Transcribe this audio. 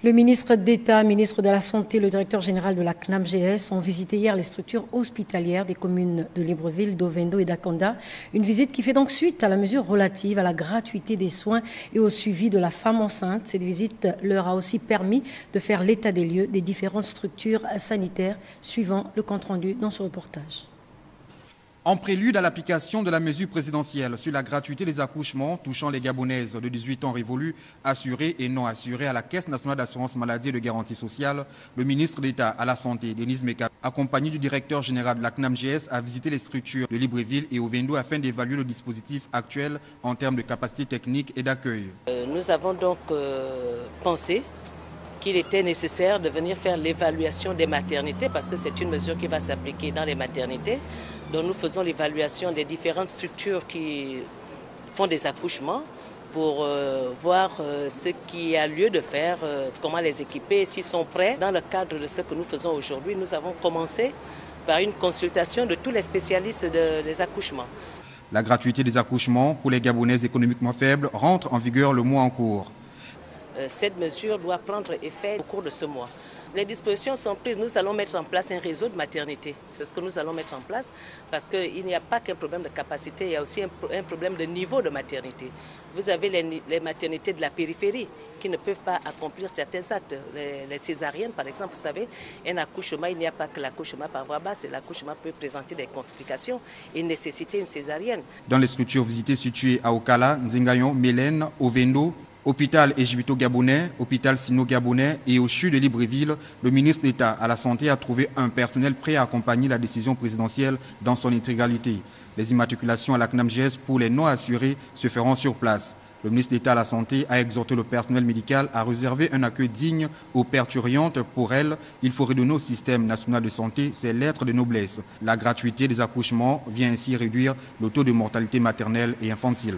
Le ministre d'État, ministre de la Santé, le directeur général de la CNAMGS ont visité hier les structures hospitalières des communes de Libreville, d'Ovendo et d'Akanda. Une visite qui fait donc suite à la mesure relative à la gratuité des soins et au suivi de la femme enceinte. Cette visite leur a aussi permis de faire l'état des lieux des différentes structures sanitaires, suivant le compte-rendu dans ce reportage. En prélude à l'application de la mesure présidentielle sur la gratuité des accouchements touchant les Gabonaises de 18 ans révolus, assurées et non assurées à la Caisse nationale d'assurance maladie et de garantie sociale, le ministre d'État à la Santé, Denise Meka, accompagné du directeur général de la CNAMGS, a visité les structures de Libreville et Ovendo afin d'évaluer le dispositif actuel en termes de capacité technique et d'accueil. Nous avons donc pensé qu'il était nécessaire de venir faire l'évaluation des maternités parce que c'est une mesure qui va s'appliquer dans les maternités. Donc nous faisons l'évaluation des différentes structures qui font des accouchements pour voir ce qu'il y a lieu de faire, comment les équiper, s'ils sont prêts. Dans le cadre de ce que nous faisons aujourd'hui, nous avons commencé par une consultation de tous les spécialistes des accouchements. La gratuité des accouchements pour les Gabonaises économiquement faibles rentre en vigueur le mois en cours. Cette mesure doit prendre effet au cours de ce mois. Les dispositions sont prises. Nous allons mettre en place un réseau de maternité. C'est ce que nous allons mettre en place parce qu'il n'y a pas qu'un problème de capacité, il y a aussi un problème de niveau de maternité. Vous avez les maternités de la périphérie qui ne peuvent pas accomplir certains actes. Les césariennes, par exemple, vous savez, un accouchement, il n'y a pas que l'accouchement par voie basse. L'accouchement peut présenter des complications et nécessiter une césarienne. Dans les structures visitées situées à Okala, Nzingayon, Mélène, Ovendo, Hôpital Ejibito-Gabonais, Hôpital Sino-Gabonais et au CHU de Libreville, le ministre d'État à la Santé a trouvé un personnel prêt à accompagner la décision présidentielle dans son intégralité. Les immatriculations à la CNAMGS pour les non-assurés se feront sur place. Le ministre d'État à la Santé a exhorté le personnel médical à réserver un accueil digne aux parturientes. Pour elles, il faut redonner au système national de santé ses lettres de noblesse. La gratuité des accouchements vient ainsi réduire le taux de mortalité maternelle et infantile.